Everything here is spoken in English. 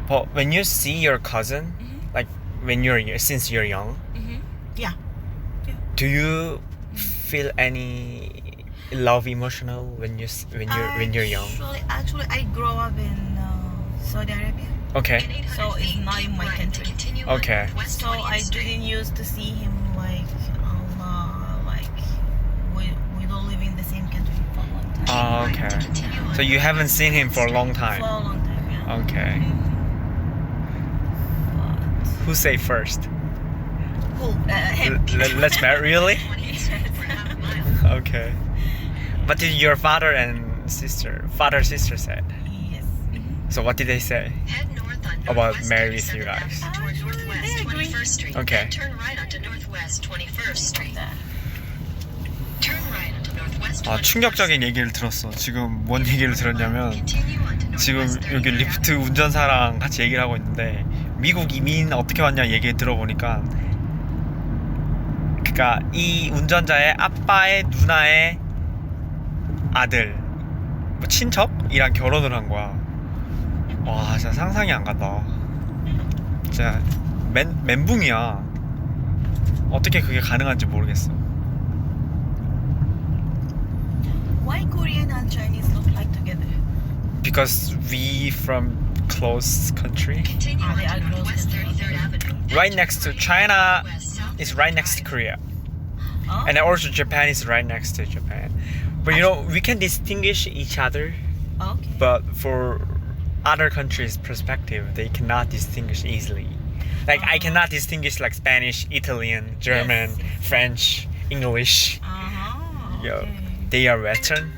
But when you see your cousin, like since you're young, Yeah. do you feel any love emotional when you're young? Actually, I grew up in Saudi Arabia, Okay. so it's not in my country. Okay. So I didn't used to see him like we don't live in the same country for a long time. Oh, okay. So you haven't seen him for a long For time. a long time, yeah. Okay. But Who say first? who? Him. Let's marry. Really? Okay. But did your father sister said? Yes. So what did they say about marry with you guys? They agree. Okay. Turn right onto Northwest 21st Street. Turn right onto Northwest 21st 아, 충격적인 얘기를 들었어. 지금 뭔 얘기를 들었냐면 지금 여기 리프트 운전사랑 같이 얘기를 하고 있는데 미국 이민 어떻게 왔냐 얘기 들어보니까 그러니까 이 운전자의 아빠의 누나의 아들 뭐 친척이랑 결혼을 한 거야. 와 진짜 상상이 안 간다. 진짜 멘붕이야. 어떻게 그게 가능한지 모르겠어. Why Korean and Chinese look like together? Because we from close country. Continue They are onto close Northwest to 33rd Avenue. Right next to China is right next to Korea. Oh. And also Japan is right next to Japan. But you know, we can distinguish each other, Okay. but for other countries' perspective, they cannot distinguish easily. Like I cannot distinguish like Spanish, Italian, German, Yes. French, English. Uh-huh. Yeah, Okay. they are Western.